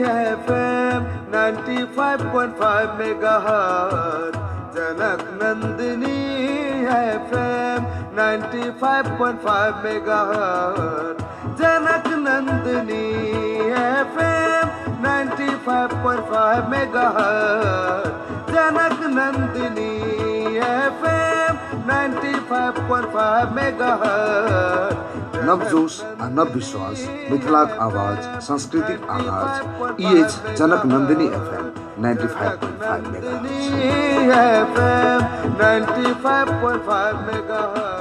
FM 95.5 megahertz जनक Nandini FM 95.5 megahertz जनक Nandini FM 95.5 megahertz जनक Nandini FM 95.5 megahertz नवजोश आ नव विश्वास मिथिलाक आवाज सांस्कृतिक आगाज EH जनक नंदिनी FM 95.5 megahertz।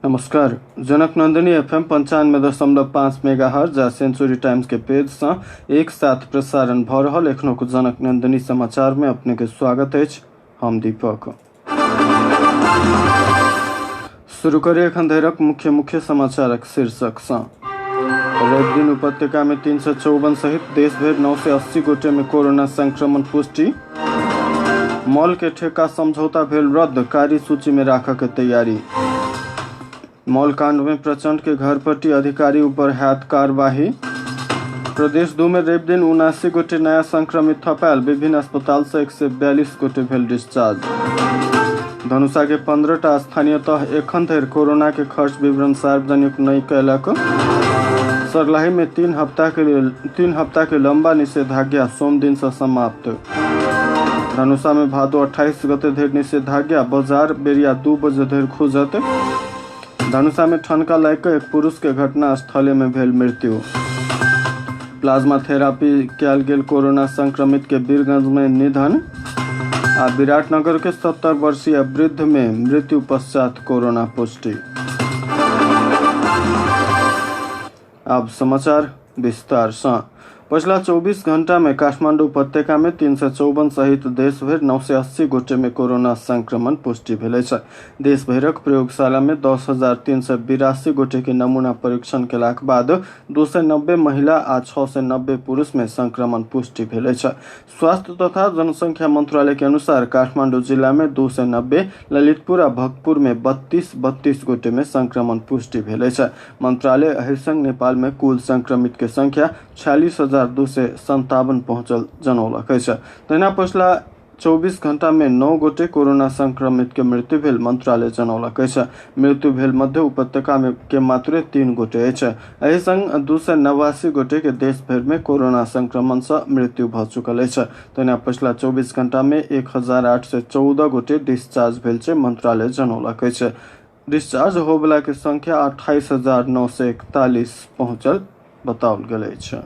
नमस्कार। जनक नंदिनी FM 95.5 मेगाहर्ज आ सेंचुरी टाइम्स के पेज से एक साथ प्रसारण भ रहल एखनोक जनक नंदिनी समाचार में अपने के स्वागत है। हम दीपक। शुरू करिए एखन धरिक मुख्य समाचारक शीर्षक से। रवि दिन उपत्यका में 354 सहित देश भर 980 गोटे में कोरोना संक्रमण पुष्टि। मॉल के ठेका समझौता भेल रद्द, कारी सूची में राखऽ के तैयारी। मॉल कांड में प्रचंड के घर पट्टी अधिकारी ऊपर हैत कार्यवाही। प्रदेश 2 में रवि दिन 79 गोटे नया संक्रमित थपायल, विभिन्न अस्पताल से 142 गोटे भेल डिस्चार्ज। धनुषा के 15टा स्थानीयतः एखन धरि कोरोना के खर्च विवरण सार्वजनिक नहीं कैलक। सरलाही में 3 हफ्ता के लंबा निषेधाज्ञा सोम दिन से समाप्त। धनुषा में भादो 28 गते धरि निषेधाज्ञा, बाजार बेरिया 2 बजे धरि खुजत। धनुषा में ठनका लाग एक पुरुष के घटना स्थले में भेल मृत्यु। प्लाज्मा थेरापी कयल गेल कोरोना संक्रमित के वीरगंज में निधन। आ विराटनगर के 70 वर्षीय वृद्ध में मृत्यु पश्चात कोरोना पुष्टि। अब समाचार विस्तार से। पिछला 24 घंटा में काठमांडू उपत्यका में 354 सहित देश भर 980 गोटे में कोरोना संक्रमण पुष्टि भेल छै। देश भरक प्रयोगशाला में 10,382 गोटे के नमूना परीक्षण केलाक बाद 290 महिला आ 690 पुरुष में संक्रमण पुष्टि भेल छै। स्वास्थ्य तथा जनसंख्या मंत्रालय के अनुसार काठमांडू जिला में 290, ललितपुर आ भक्तपुर में 32 गोटे में संक्रमण पुष्टि भेल छै। मंत्रालय एहि संग नेपाल में कुल संक्रमित के संख्या 46,257 पहुंचल जनौलक अछि। तहिना पिछला 24 घंटा में 9 गोटे कोरोना संक्रमित के मृत्यु भेल मंत्रालय जनौलक अछि। मृत्यु भेल मध्य उपत्यका में के मात्र 3 गोटे अछि। एहि संग 289 गोटे के देश भर में कोरोना संक्रमण से मृत्यु भ चुकल अछि। तहिना पिछला 24 घंटा में 1814 गोटे डिस्चार्ज भेल छै मंत्रालय जनौलक अछि। डिस्चार्ज होबला के संख्या 28,941 पहुंचल बताओल गेल अछि।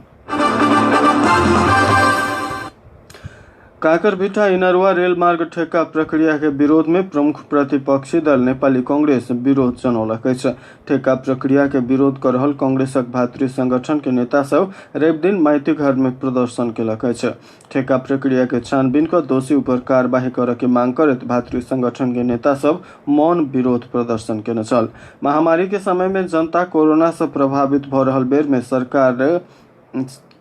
काकरभिटा इनरवा रेल मार्ग ठेका प्रक्रिया के विरोध में प्रमुख प्रतिपक्षी दल नेपाली कांग्रेस विरोध जनौलक अछि। ठेका प्रक्रिया के विरोध कर रहल कांग्रेसक भातृ संगठन के नेता सब रवि दिन माइती घर में प्रदर्शन केलक अछि। ठेका प्रक्रिया के छानबीन कर दोषी ऊपर कार्यवाही करे के मांग करत भातृ संगठन के नेता सब मौन विरोध प्रदर्शन केने छल। महामारी के समय में जनता कोरोना से प्रभावित भ रहल बेर में सरकार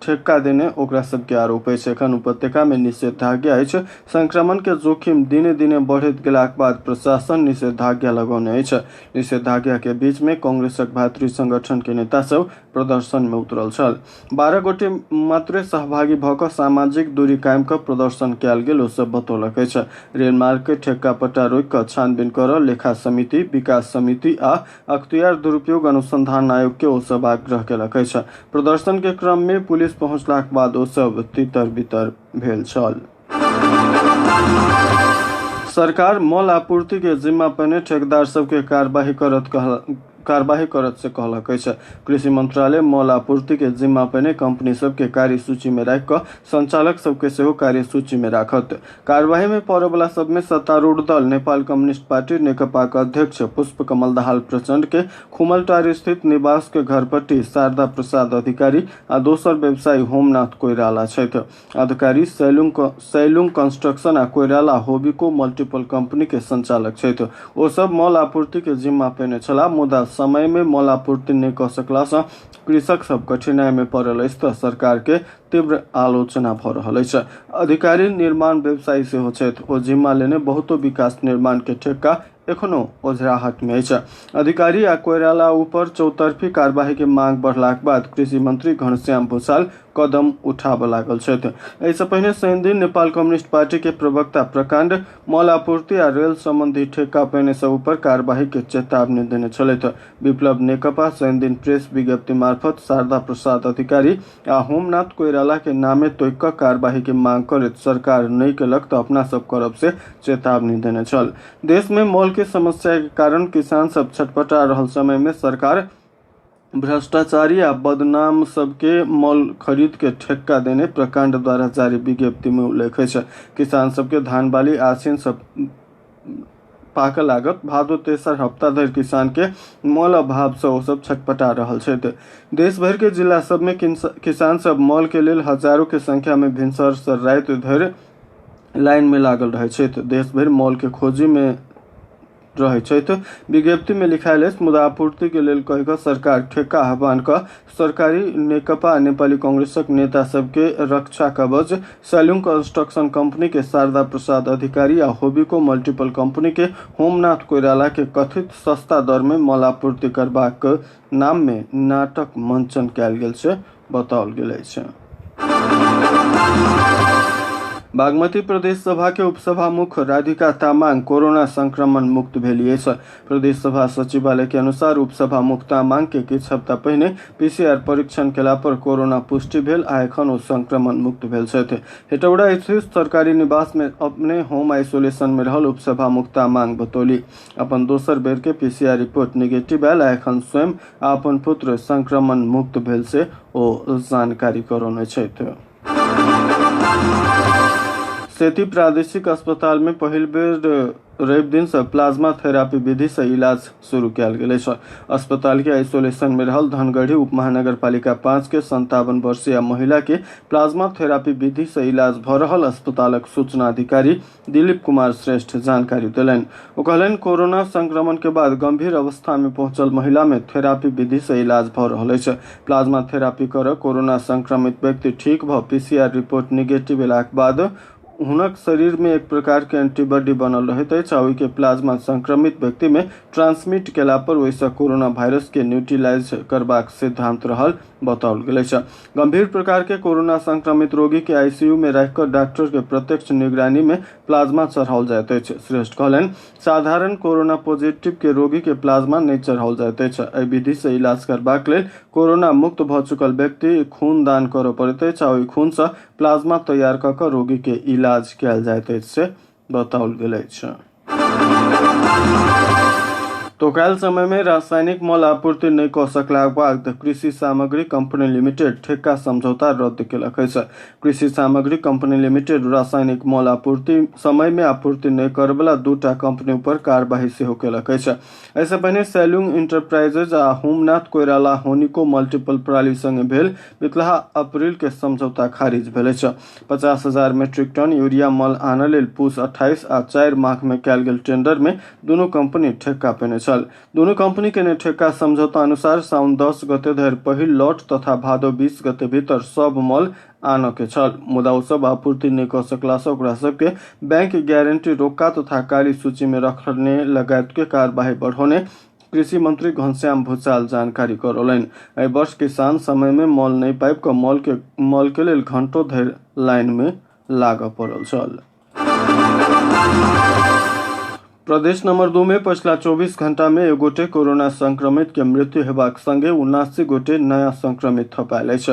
ठेका देने ओकरा सबके आरोप अछि। एखन उपत्यका में निषेधाज्ञा अछि। संक्रमण के जोखिम दिने दिने बढ़ैत गेलाक बाद प्रशासन निषेधाज्ञा लगौने अछि। निषेधाज्ञा के बीच में कांग्रेसक भातृ संगठन के नेता सब प्रदर्शन में उतरल छल। 12 गोटे मात्र सहभागी भ क सामाजिक दूरी कायम क प्रदर्शन कयल गेल ओ सब बतौलक अछि। रेल मार्ग के ठेका पट्टा रोक क छानबीन कर लेखा समिति, विकास समिति आ अख्तियार दुरुपयोग अनुसंधान आयोग के ओ सब आग्रह केलक अछि। प्रदर्शन के क्रम में पुलिस पहुंचलाक बाद ओ सब तितर बितर भेल छल। सरकार मॉल आपूर्ति के जिम्मा पने ठेकेदार सबके कार्यवाही करत से कहलक अछि। कृषि मंत्रालय मॉल आपूर्ति के जिम्मा पने कंपनी सबके कार्य सूची में राख क संचालक सबके सेहो कार्य सूची में राखत। कार्यवाही में पड़े वाला सब में सत्तारूढ़ दल नेपाल कम्युनिस्ट पार्टी नेकपा के अध्यक्ष पुष्प कमल दाहाल प्रचंड के खुमलटार स्थित निवास के घरपट्टी शारदा प्रसाद अधिकारी आ दोसर व्यवसायी होमनाथ कोइराला छथि। अधिकारी सैलुंग कंस्ट्रक्शन आ कोइराला होबिको मल्टीपल कंपनी के संचालक छथि। ओ सब मॉल आपूर्ति के जिम्मा पेने छला, मुदा समय में मल आपूर्ति नहीं कर सकला से कृषक सब कठिनाई में पड़ल अछि तऽ सरकार के तीव्र आलोचना भ रहल अछि। अधिकारी निर्माण व्यवसायी सेहो छथि, ओ जिम्मा लेने बहुतो विकास निर्माण के ठेका एखनो ओझराहट में अछि। अधिकारी आ कोइराला ऊपर चौतरफी कार्यवाही के मांग बढ़लाक बाद कृषि मंत्री घनश्याम भूषाल कदम उठाबऽ लागल छथि। एहिसँ पहिने शनि दिन नेपाल कम्युनिस्ट पार्टी के प्रवक्ता प्रकांड मल आपूर्ति आ रेल संबंधी ठेका पहिने से ऊपर कार्यवाही के चेतावनी देने छलथि। विप्लव नेकपा शनि दिन प्रेस विज्ञप्ति मार्फत शारदा प्रसाद अधिकारी आ होमनाथ कोइराला के नामे तोकि कऽ कार्यवाही के मांग करैत सरकार नहीं केलक तऽ अपना सब करब से चेतावनी देने छल। देश में मल के समस्या के कारण किसान सब छटपटा रहल समय में सरकार भ्रष्टाचारी आ बदनाम सबके मल खरीद के ठेका देने प्रकांड द्वारा जारी विज्ञप्ति में उल्लेख है। किसान सबके धान बाली आसीन सब पाक लागत भादो तेसर हफ्ता धरि किसान के मल अभाव से ओ सब छटपटा रहल छथि। देश भर के जिला सब में किसान सब मल के लेल हजारों के संख्या में भिनसर से राति धरि लाइन में लागल रहे छथि। देश भर मल के खोजी में रहे छथि। विज्ञप्ति में लिखायल अछि, मुदा आपूर्ति के लेल कहि कऽ सरकार ठेका आह्वान कऽ सरकारी नेकपा नेपाली कांग्रेसक नेता सबके रक्षा कवच सैलुंग कंस्ट्रक्शन कंपनी के शारदा प्रसाद अधिकारी आ होबिको मल्टीपल कंपनी के होमनाथ कोइराला के कथित सस्ता दर में मल आपूर्ति करबाक नाम में नाटक मंचन कयल गेल छै बताओल गेल अछि। बागमती प्रदेश सभा के उपसभामुख राधिका तामाङ कोरोना संक्रमण मुक्त भेली अछि। प्रदेश सभा सचिवालय के अनुसार उपसभामुख तामाङ के किछु हफ्ता पहिने पीसीआर परीक्षण केला पर कोरोना पुष्टि भेल आ एखन ओ संक्रमण मुक्त भेल छथि। हेटौडा स्थित सरकारी निवास में अपने होम आइसोलेशन में रहल उपसभामुख तामाङ बतौली अपन दोसर बेर के पीसीआर रिपोर्ट नेगेटिव आयल आ एखन स्वयं आ अपन पुत्र संक्रमण मुक्त भेल से ओ जानकारी करौने छथि। सेती प्रादेशिक अस्पताल में पहिल बेर रवि दिन से प्लाज्मा थेरापी विधि से इलाज शुरू किया गेल छै। अस्पताल के आइसोलेशन में रहल धनगढ़ी उप महानगरपालिका 5 के 57 वर्षीय महिला के प्लाज्मा थेरापी विधि से इलाज भ रहल अस्पतालक सूचना अधिकारी दिलीप कुमार श्रेष्ठ जानकारी देलनि। ओ कहलनि, कोरोना संक्रमण के बाद गंभीर अवस्था में पहुंचल महिला में थेरापी विधि से इलाज भ रहल अछि। प्लाज्मा थेरापी कर कोरोना संक्रमित व्यक्ति ठीक भ पीसीआर रिपोर्ट नेगेटिव एलाक बाद हुनक शरीर में एक प्रकार के एंटीबॉडी बनल रहैत अछि आ ओहि के प्लाज्मा संक्रमित व्यक्ति में ट्रांसमिट केला पर ओहिसँ कोरोना वायरस के न्यूट्रलाइज करबाक सिद्धांत रहल बताओल गेल अछि। गंभीर प्रकार के कोरोना संक्रमित रोगी के आईसीयू में रखकर डॉक्टर के प्रत्यक्ष निगरानी में प्लाज्मा चढ़ाओल जाइत अछि। श्रेष्ठ कहलनि, साधारण कोरोना पॉजिटिव के रोगी के प्लाज्मा नहीं चढ़ाओल जाइत अछि। एहि विधि से इलाज करबाक लेल कोरोना मुक्त भ चुकल व्यक्ति खून दान करऽ पड़ैत अछि आ ओहि खून से प्लाज्मा तैयार कऽ कऽ रोगी के इलाज कयल जाइत अछि से बताओल गेल अछि। तो काल समय में रासायनिक मल आपूर्ति नहीं कर सकला बाद कृषि सामग्री कंपनी लिमिटेड ठेका समझौता रद्द केलक अछि। कृषि सामग्री कंपनी लिमिटेड रासायनिक मल आपूर्ति समय में आपूर्ति नहीं करबला दूटा कंपनी पर कार्यवाही सेहो केलक अछि। ऐसे पहिने सैलुंग इंटरप्राइजेज आ होमनाथ कोइराला होनिको मल्टीपल प्रणाली संगे भेल बितलहा अप्रैल के समझौता खारिज भेल अछि। 50,000 मीट्रिक टन यूरिया मल आनय लेल पूस 28 आ 4 माह में कयल गेल टेंडर में दुनू कंपनी ठेका पेने छल। दुनू कंपनी के ठेका समझौता अनुसार साउन 10 गते धरि पहिल लॉट तथा भादो 20 गते भीतर सब मल आनय के छल। मुदा ओ सब आपूर्ति नहीं कर सकला से ओकरा सबके बैंक गारंटी रोका तथा काली सूची में रखने लगायत के कार्यवाही बढ़ौने कृषि मंत्री घनश्याम भूषाल जानकारी करौलनि। एहि वर्ष किसान समय में मल नहीं पाबि कऽ मल के लेल घंटों धरि लाइन में लागऽ पड़ल छल। प्रदेश नंबर 2 में पिछला 24 घंटा में एक गोटे कोरोना संक्रमित के मृत्यु हेबाक संगे 79 गोटे नया संक्रमित थपायल अछि।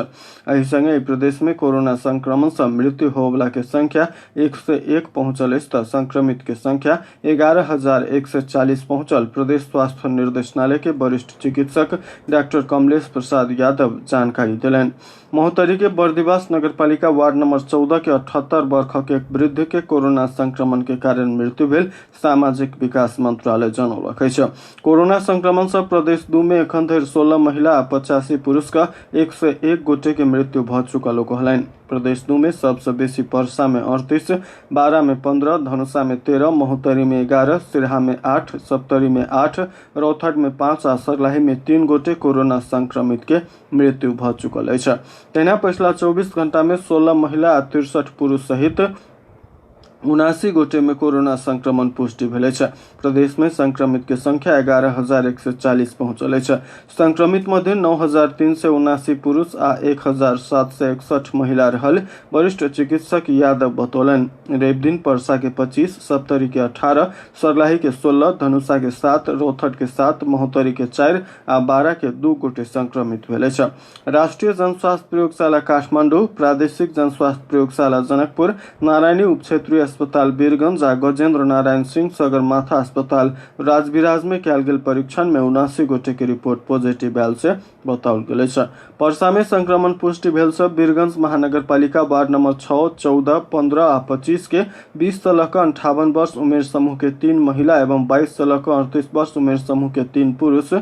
एहि संगे प्रदेश में कोरोना संक्रमण से मृत्यु होबला के संख्या 101 पहुंचल अछि तऽ संक्रमित के संख्या 11,140 पहुंचल। प्रदेश स्वास्थ्य निर्देशनालय के वरिष्ठ चिकित्सक डॉक्टर कमलेश प्रसाद यादव जानकारी देलनि। महोत्तरी के बर्दिवास नगरपालिका वार्ड नंबर 14 के 78 वर्षक एक वृद्ध के कोरोना संक्रमण के कारण मृत्यु भेल सामाजिक विकास मंत्रालय जनौलक अछि। कोरोना संक्रमण से प्रदेश 2 में एखन धरि 16 महिला आ 85 पुरुष का 101 गोटे के मृत्यु भ चुकल ओ कहलनि। प्रदेश 2 में सबसे बेसी पर्सा में 38, बारा में 15, धनुषा में 13, महोत्तरी में 11, सिरहा में 8, सप्तरी में 8, रौतहट में 5 आ सर्लाही में 3 गोटे कोरोना संक्रमित के मृत्यु भ चुकल अछि। तहिना पछिला 24 घंटा में 16 महिला आ 63 पुरुष सहित 79 गोटे में कोरोना संक्रमण पुष्टि भेल अछि। प्रदेश में संक्रमित के संख्या 11,140 पहुंचल अछि। संक्रमित मध्य 9,379 पुरुष आ 1,761 महिला रहल। वरिष्ठ चिकित्सक यादव बतौलनि रवि दिन पर्सा के 25, सप्तरी के 18, सर्लाही के 16, धनुषा के 7, रौतहट के 7, महोत्तरी के 4 आ बारा के 2 गोटे संक्रमित भेल अछि। राष्ट्रीय जनस्वास्थ्य प्रयोगशाला काठमाडौँ, प्रादेशिक जनस्वास्थ्य प्रयोगशाला जनकपुर, नारायणी उपक्षेत्रीय अस्पताल वीरगंज आ गजेंद्र नारायण सिंह सगरमाथा अस्पताल राजविराज में कयल गेल परीक्षण में 79 गोटे के रिपोर्ट पॉजिटिव आयल से बताओल गेल अछि। पर्सा में संक्रमण पुष्टि भेल से वीरगंज महानगर पालिका वार्ड नंबर 6, 14, 15 आ 25 के 20 से लऽ कऽ 58 वर्ष उमेर समूह के 3 महिला एवं 22 से लऽ कऽ 38 वर्ष उमेर समूह के 3 पुरुष,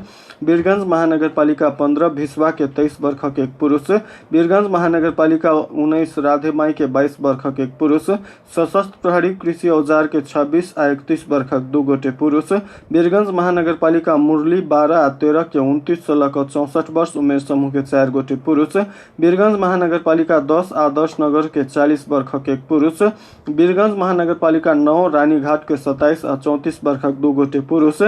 वीरगंज महानगर पालिका 15 भिसवा के 23 वर्ष के 1 पुरुष, वीरगंज महानगर पालिका 19 राधेमाई के 22 वर्ष के 1 पुरुष, सशस्त्र प्रहरी कृषि औजार के 26 आ 31 वर्ष के 2 गोटे पुरुष, वीरगंज महानगर पालिका मुरली 12 आ 13 के 29 से लऽ कऽ 64 वर्ष उमेर समूह के 4 गोटे पुरुष, वीरगंज महानगर पालिका 10 आदर्श नगर के 40 वर्ष के 1 पुरुष, वीरगंज महानगर पालिका 9 रानीघाट के 27 आ 34 वर्ष के 2 गोटे पुरुष,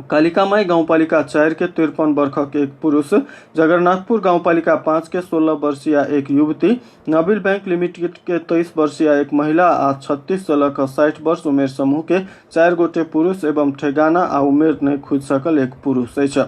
कालिकामाई गाउँपालिका 4 के 53 वर्ष के 1 पुरुष, जगन्नाथपुर गाउँपालिका 5 के 16 वर्षीय 1 युवती, नबिल बैंक लिमिटेड के 23 वर्षीय 1 महिला आ 36 से लऽ कऽ 60 वर्ष उमेर समूह के 4 गोटे पुरुष एवं ठेगाना आ उमेर नहीं खुज सकल 1 पुरुष अछि।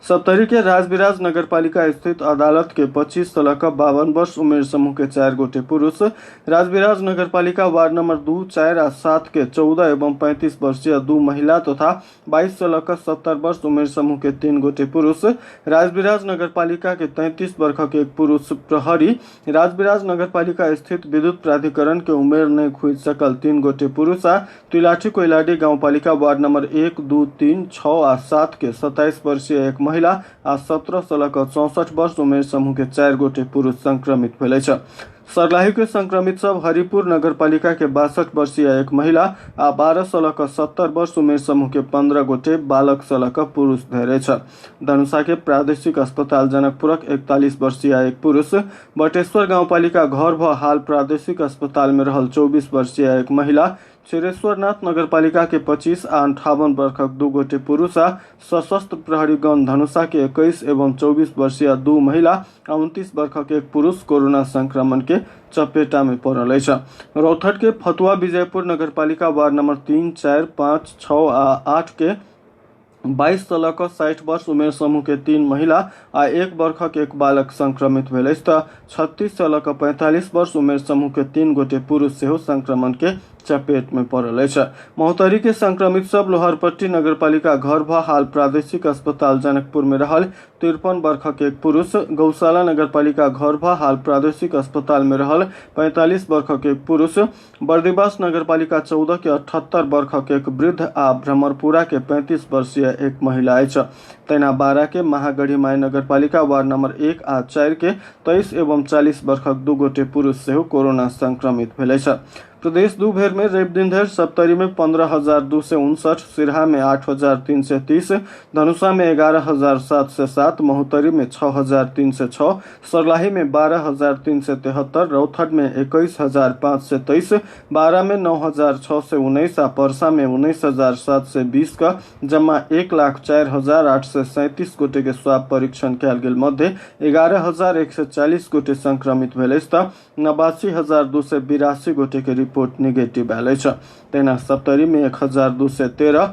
सप्तरी के राजविराज नगरपालिका स्थित अदालत के 25 से लऽ कऽ 52 वर्ष उमेर समूह के 4 गोटे पुरुष, राजविराज नगरपालिका वार्ड नंबर 2, 4 आ 7 के 14 एवं 35 वर्षीय 2 महिला तथा 22 से लऽ कऽ 70 वर्ष उमेर समूह के 3 गोटे पुरुष, राजविराज नगरपालिका के 33 वर्ष के 1 पुरुष प्रहरी, राजविराज नगरपालिका स्थित विद्युत प्राधिकरण के उमेर नहीं खुज सकल 3 गोटे पुरुष आ तिलाठी कोइलाडी गाउँपालिका वार्ड नंबर 1, 2, 3, 6 आ 7 के 27 वर्षीय 1 महिला आ 17 से लऽ कऽ 64 वर्ष उमेर समूह के 4 गोटे पुरुष संक्रमित भेल अछि। सर्लाही के संक्रमित सब हरिपुर नगरपालिका के 62 वर्षीय 1 महिला आ 12 से लऽ कऽ 70 वर्ष उमेर समूह के 15 गोटे बालक से लऽ कऽ पुरुष धैर्य छ। धनुषा के प्रादेशिक अस्पताल जनकपुरक 41 वर्षीय 1 पुरुष, बटेश्वर गाउँपालिका घर भ हाल प्रादेशिक अस्पताल में रहल 24 वर्षीय 1 महिला, क्षीरेश्वरनाथ नगरपालिका के 25 आ 58 वर्ष 2 गोटे पुरुष आ सशस्त्र प्रहरीगण धनुषा के 21 एवं 24 वर्षीय 2 महिला आ 29 वर्ष के 1 पुरुष कोरोना संक्रमण के चपेटा में पड़ल अछि। रौतहट के फतुहा विजयपुर नगरपालिका वार्ड नंबर 3, 4, 5, 6 आ 8 के 22 से लऽ कऽ 60 वर्ष उमेर समूह के 3 महिला आ 1 वर्ष के 1 बालक संक्रमित भेल अछि तऽ 36 से लऽ कऽ 45 वर्ष उमेर समूह के 3 गोटे पुरुष सेहो संक्रमण के चपेट में पड़ल अछि। महोत्तरी के संक्रमित सब लोहरपट्टी नगरपालिका घर भ हाल प्रादेशिक अस्पताल जनकपुर में रहल 53 वर्ष के 1 पुरुष, गौशाला नगरपालिका घर भ हाल प्रादेशिक अस्पताल में रहल 45 वर्ष के 1 पुरुष, बर्दिवास नगरपालिका 14 के 78 वर्ष के 1 वृद्ध आ भ्रमरपुरा के 35 वर्षीय 1 महिला अछि। तहिना बारा के महागढ़ी माई नगरपालिका वार्ड नंबर 1 आ 4 के 23 एवं 40 वर्ष 2 गोटे पुरुष सेहो कोरोना संक्रमित भेल अछि। प्रदेश 2 भेर में रवि दिन धरि सप्तरी में 15,259, सिरहा में 8,330, धनुषा में 11,707, महोत्तरी में 6,306, सर्लाही में 12,373, रौतहट में 21,523, बारा में 9,619 आ परसा में 19,720 का जमा 1,04,837 गोटे के स्वाब परीक्षण कयल गेल मध्य 11,140 गोटे संक्रमित भेल अछि तऽ 89,282 गोटे के रिपोर्ट नेगेटिव आयल अछि। तहिना सप्तरी में 1,213,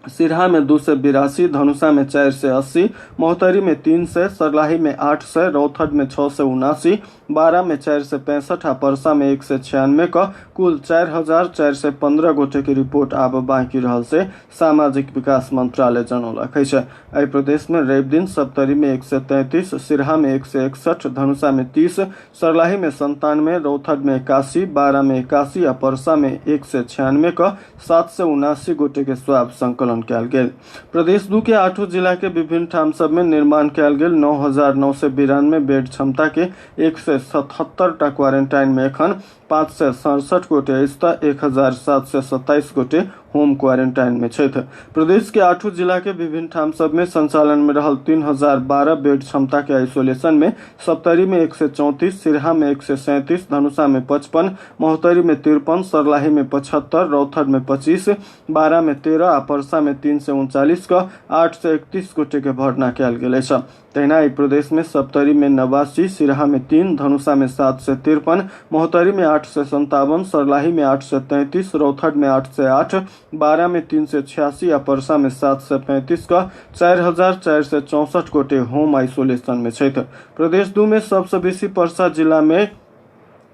सिरहा में 282, धनुषा में 480, महोत्तरी में 300, सर्लाही में 800, रौतहट में 679, बारा में 465 आ परसा में 196 का कुल 4,415 गोटे के रिपोर्ट आब बाकी रहल से सामाजिक विकास मंत्रालय जनौलक अछि। एहि प्रदेश में रवि दिन सप्तरी में 133, सिरहा में 161, धनुषा में 30, सर्लाही में 97, रौतहट में 81, बारा में 81 आ परसा में 196 का 779 गोटे के स्वाब संकलन संचालन कयल गेल। प्रदेश 2 के 8 जिला के विभिन्न ठाम सब में निर्माण कयल गेल 9,992 बेड क्षमता के 177 क्वारेंटाइन में एखन 567 गोटे स्थित 1,727 गोटे होम क्वारेंटाइन में छथि। प्रदेश के 8 जिला के विभिन्न ठाम सब में संचालन में रहल 3,012 बेड क्षमता के आइसोलेशन में सप्तरी में 134, सिरहा में 137, धनुषा में 55, महोत्तरी में 53, सरलाही में 75, रौथर में 25, बारा में 13 आ परसा में 339 का 831 गोटे के भर्ना कयल गेल अछि। तहिना ई प्रदेश में सप्तरी में 89, सिरहा में 3, धनुषा में 753, महोत्तरी में 857, सरलाही में 833, रौथर में 808, बारा में 386 या परसा में 735 का 4,464 गोटे होम आइसोलेशन में छथि। प्रदेश 2 में सबसे बेसी परसा जिला में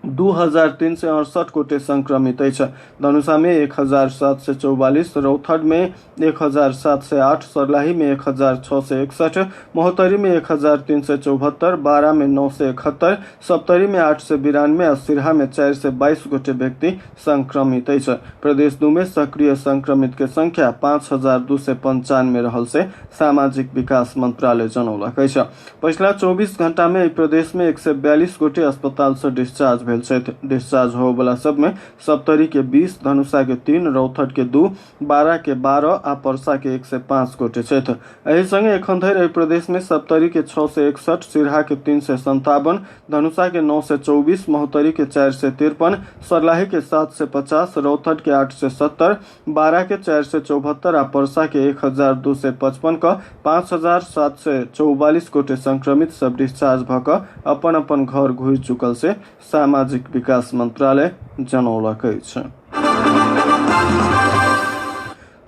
2,368 गोटे संक्रमित अछि। धनुषा में 1,744, रौथर में 1,708, सरलाही में 1,661, महोत्तरी में 1,374, बारा में 971, सप्तरी में 892 और सिरहा में 422 गोटे व्यक्ति संक्रमित अछि। प्रदेश 2 में सक्रिय संक्रमित के संख्या 5,295 रहल से सामाजिक विकास मंत्रालय जनौलक अछि। पिछला 24 घंटा में प्रदेश में 142 गोटे अस्पताल से डिस्चार्ज भेल छथि। डिस्चार्ज हो वाला सब में सप्तरी के 20, धनुषा के 3, रौथर के 2, बारा के 12 आ परसा के 105 गोटे छथि। एहि संगे एखन धरि प्रदेश में सप्तरी के 661, सिरहा के 357, धनुषा के 924, महोत्तरी के 453, सरलाही के 750, रौथर के 870, बारा के 474 आ परसा के 1,255 का 5,744 गोटे संक्रमित सब डिस्चार्ज भ क अपन अपन घर घुरि चुकल से सामाजिक विकास मंत्रालय जनौलक अछि।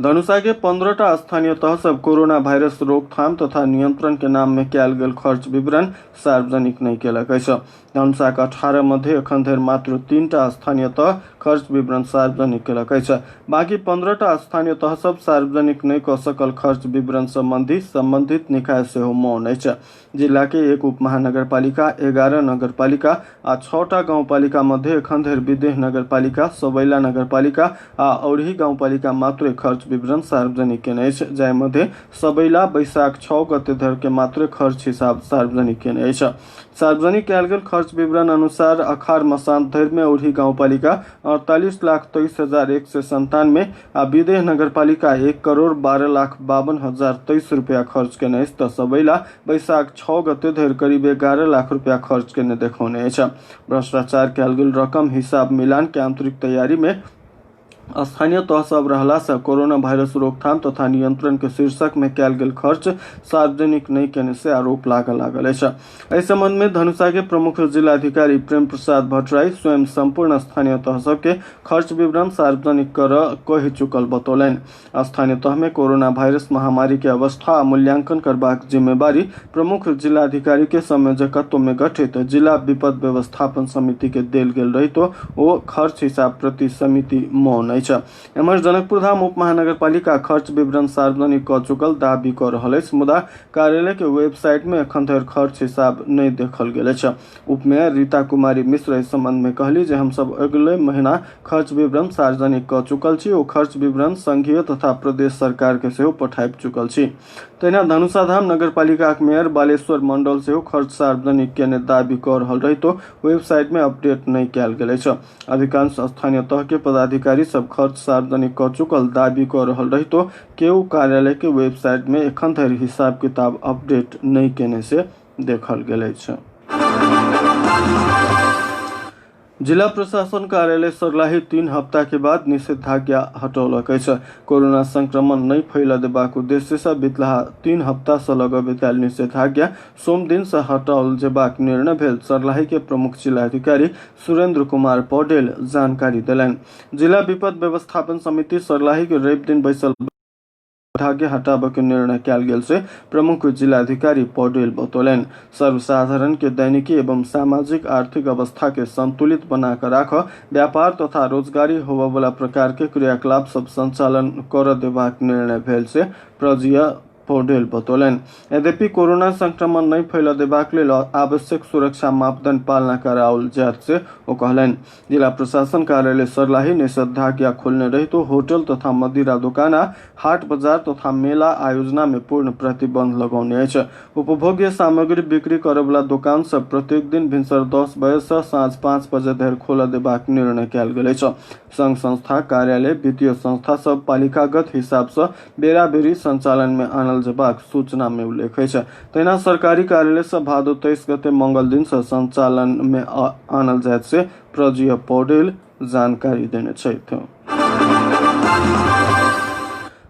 धनुषा के 15टा स्थानीय तह सब कोरोना वायरस रोकथाम तथा नियंत्रण के नाम में कयल गेल खर्च विवरण सार्वजनिक नहीं केलक अछि। धनुषा के 18 मध्ये एखन धरि मात्र 3टा स्थानीय तह खर्च विवरण सार्वजनिक केलक अछि। बाकी 15टा स्थानीय तह सब सार्वजनिक नहीं क सकल खर्च विवरण संबंधी संबंधित निकाय सेहो मौन अछि। जिला के 1 उप महानगरपालिका, 11 नगरपालिका आ 6टा गाउँपालिका मध्ये एखन धरि विदेह नगरपालिका, सबैला नगरपालिका आ औरही गाउँपालिका मात्र खर्च विवरण सार्वजनिक केने अछि। जाहि मध्ये सबैला बैशाख 6 गते धरि के मात्र खर्च हिसाब सार्वजनिक केने अछि। सार्वजनिक कयल गेल खर्च विवरण अनुसार अखार मसांत धरि में औरही गाउँपालिका 48,23,197 आ विदेह नगरपालिका 1,12,52,023 रुपया खर्च केने अछि तऽ सबैला बैशाख 6 गते धरि करीब 11 लाख रुपया खर्च केने देखौने अछि। भ्रष्टाचार कयल गेल रकम हिसाब मिलान के आंतरिक तैयारी में स्थानीय तह सब रहला से कोरोना वायरस रोकथाम तथा नियंत्रण के शीर्षक में कयल गेल खर्च सार्वजनिक नहीं केने से आरोप लागल अछि। एहि संबंध में धनुषा के प्रमुख जिलाधिकारी प्रेम प्रसाद भट्टराई स्वयं संपूर्ण स्थानीय तह सब के खर्च विवरण सार्वजनिक कहि चुकल बतौलनि। स्थानीय तह में कोरोना वायरस महामारी के अवस्था मूल्यांकन करबाक जिम्मेवारी प्रमुख जिलाधिकारी के संयोजकत्व में गठित जिला विपद व्यवस्थापन समिति के देल गेल रहितो ओ खर्च हिसाब प्रति समिति मौन। एम्हर जनकपुर धाम उप महानगरपालिका खर्च विवरण सार्वजनिक क चुकल दाबी कर रहल अछि, मुदा कार्यालय के वेबसाइट में एखन धरि खर्च हिसाब नहीं देखल गेल अछि। उप मेयर रीता कुमारी मिश्र इस संबंध में कहली जे हम सब अगले महीना खर्च विवरण सार्वजनिक क चुकल छी। ओ खर्च विवरण संघीय तथा प्रदेश सरकार के सेहो पठाबि चुकल छी। तहिना धनुषा धाम नगरपालिका के मेयर बालेश्वर मंडल सेहो खर्च सार्वजनिक केने दाबी कर रहल रहितो वेबसाइट में अपडेट नहीं कयल गेल अछि। अधिकांश स्थानीय तह के पदाधिकारी सब खर्च सार्वजनिक क चुकल दाबी कर रहल रहितो केहू कार्यालय के वेबसाइट में एखन धरि हिसाब किताब अपडेट नहीं केने से देखल गेल अछि। जिला प्रशासन कार्यालय सरलाही 3 हफ्ता के बाद निषेधाज्ञा हटौलक अछि। कोरोना संक्रमण नहीं फैल देबाक उद्देश्य से बितला 3 हफ्ता से लगल निषेधाज्ञा सोम दिन से हटाओल जेबाक निर्णय भेल सरलाही के प्रमुख जिलाधिकारी सुरेंद्र कुमार पौडेल जानकारी देलनि। जिला विपद व्यवस्थापन समिति सरलाही के रवि दिन बैसल निषेधाज्ञा हटाबे के निर्णय कयल गेल से प्रमुख जिलाधिकारी पौडेल बतौलनि। सर्वसाधारण के दैनिकी एवं सामाजिक आर्थिक अवस्था के संतुलित बना कर राख व्यापार तथा रोजगारी होबे वाला प्रकार के क्रियाकलाप सब संचालन कर देबाक निर्णय भेल से पौडेल बतौलन। यद्यपि कोरोना संक्रमण नहीं फैल देबाक लेल आवश्यक सुरक्षा मापदंड पालना कराओल जात से वो कहलन। जिला प्रशासन कार्यालय सर्लाही निषेधाज्ञा खोलने रही तो होटल तथा मदिरा दुकाना, हाट बजार तथा मेला आयोजना में पूर्ण प्रतिबंध लगाउने छ। उपभोग्य सामग्री बिक्री करवला दुकान सब प्रत्येक दिन भिनसर 10 बजे से साँझ 5 बजे धरि खोल देबाक निर्णय कयल गेल छ। संघ संस्था कार्यालय वित्तीय संस्था सब पालिकागत हिसाब से बेरा बेरी संचालन में आनल जबाक सूचना में उल्लेख है। तैना सरकारी कार्यालय से भादो 23 गते मंगल दिन से संचालन में आनल जात से प्रजीय पौडेल जानकारी देने थे।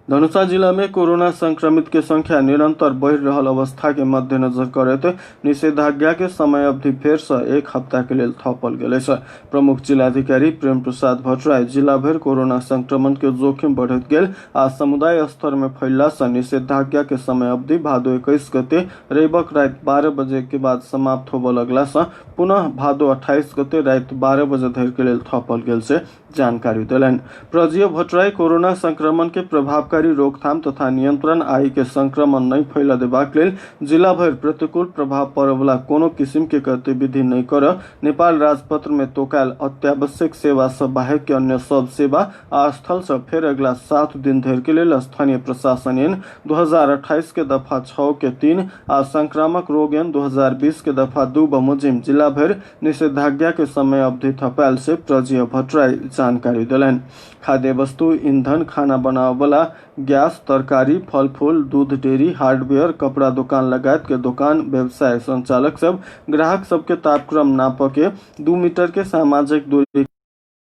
धनुषा जिला में कोरोना संक्रमित के संख्या निरंतर बढ़ रहा अवस्था के मद्देनजर करते निषेधाज्ञा के समय अवधि फेर से 1 हफ्ता के लिए थपल गए। प्रमुख जिलाधिकारी प्रेम प्रसाद भट्टराय जिला भर कोरोना संक्रमण के जोखिम बढ़त गेल आ समुदाय स्तर में फैलला से निषेधाज्ञा के समय अवधि भादो 21 गते रविवार रात 12 बजे के बाद समाप्त होब लगला से पुनः भादो 28 गते रात 12 बजे धरि के लिए थपल गेल से जानकारी दिलन। प्रजीय भट्टराय कोरोना संक्रमण के प्रभावकारी रोकथाम तथा नियंत्रण आई के संक्रमण नहीं फैल देबाक लेल जिला भर प्रतिकूल प्रभाव पड़वला कोनो किस्म के गतिविधि नहीं कर नेपाल राजपत्र में तोकायल अत्यावश्यक सेवा से बाहेक के अन्य सब सेवा आ स्थल से फेर अगला 7 दिन धरि के लेल स्थानीय प्रशासन ऐन 2028 के दफा 6 के 3 आ संक्रामक रोग ऐन 2020 के दफा 2 बमोजिम जिला भर निषेधाज्ञा के समय अवधि थपायल से प्रजीय भट्टराय जानकारी दिलन। खाद्य वस्तु, ईंधन, खाना बनावे वाला गैस, तरकारी, फल फूल, दूध डेयरी, हार्डवेयर, कपड़ा दुकान लगायत के दुकान व्यवसाय संचालक सब ग्राहक सबके तापक्रम नाप के 2 मीटर के सामाजिक दूरी,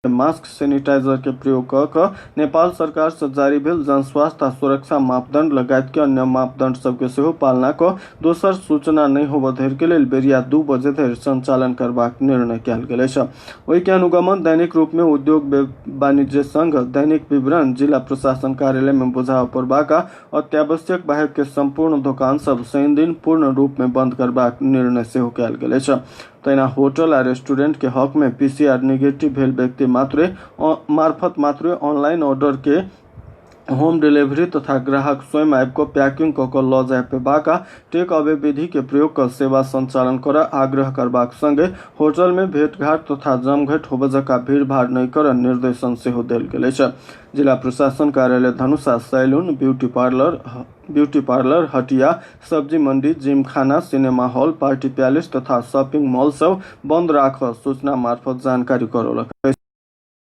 मास्क, सैनिटाइजर के प्रयोग क नेपाल सरकार से जारी भेल जन स्वास्थ्य आ सुरक्षा मापदंड लगायत के अन्य मापदंड सबके सेहो पालना क दोसर सूचना नहीं होब धरि के लेल बेरिया 2 बजे धरि संचालन करबाक निर्णय कयल गेल छ। ओहि के अनुगमन दैनिक रूप में उद्योग वाणिज्य संघ, दैनिक विवरण, जिला प्रशासन कार्यालय में बुझाव पड़बाक आ अत्यावश्यक बाहेक के संपूर्ण दुकान सब शनि दिन पूर्ण रूप में बंद करबाक निर्णय सेहो कयल गेल छ। तैना होटल आ रेस्टोरेंट के हक में PCR नेगेटिव भेल व्यक्ति मार्फत मात्र ऑनलाइन ऑर्डर के होम डिलीवरी तथा ग्राहक स्वयं आबि को पैकिंग क ल जाय पेबाक टेक अवे विधि के प्रयोग कर सेवा संचालन कर आग्रह करबाक संगे होटल में भेंटघाट तथा जमघट होब जका भीड़ भाड़ नहीं कर निर्देशन सेहो देल गेल छ। जिला प्रशासन कार्यालय धनुषा सैलून, ब्यूटी पार्लर, हटिया, सब्जी मंडी, जिम खाना, सिनेमा हॉल, पार्टी पैलेस तथा शॉपिंग मॉल सब बंद राख सूचना मार्फत जानकारी करौलक।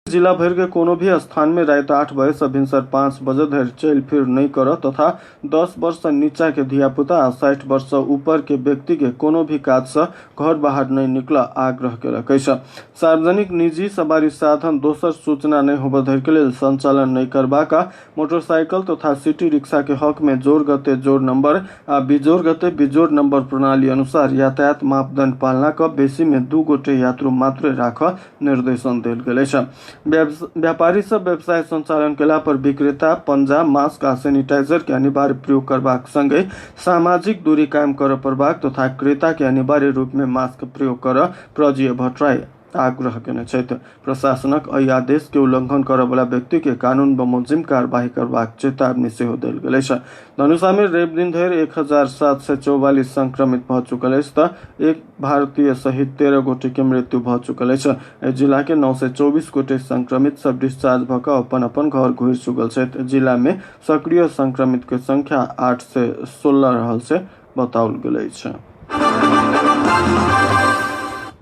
जिला भर के कोनो भी स्थान में रात 8 बजे से भिनसर 5 बजे धरि चल फिर नहीं कर तथा 10 वर्ष से नीचा के धियापुता आ 60 वर्ष से ऊपर के व्यक्ति के कोनो भी काज से घर बाहर नहीं निकला आग्रह केलक। सार्वजनिक निजी सवारी साधन दोसर सूचना नहीं होब धरि के लेल संचालन नहीं करबाक, मोटरसाइकिल तथा सिटी रिक्शा के हक में जोर गते जोर नंबर आ बिजोर गते बिजोर नंबर प्रणाली अनुसार यातायात मापदंड पालना क बेसी में 2 गोटे यात्रु मात्र राख निर्देशन देल गेल छ। व्यापारी सब व्यवसाय संचालन केला पर विक्रेता पंजा, मास्क आ सैनिटाइजर के अनिवार्य प्रयोग करबाक संगे सामाजिक दूरी कायम कर पड़बाक तथा क्रेता के अनिवार्य रूप में मास्क प्रयोग कर प्रजीय भट्टराय आग्रह केने छथि। प्रशासनक एहि आदेश के उल्लंघन करय वाला व्यक्ति के कानून बमोजिम कार्यवाही करबाक चेतावनी सेहो देल गेल अछि। धनुषा में रवि दिन धरि 1744 संक्रमित भ चुकल अछि तऽ एक भारतीय सहित 13 गोटे के मृत्यु भ चुकल अछि। एहि जिला के 924 गोटे संक्रमित सब डिस्चार्ज भ कऽ अपन अपन घर घुरि चुकल छथि। जिला में सक्रिय संक्रमित के संख्या 8 से 16 रहल से बताओल गेल अछि।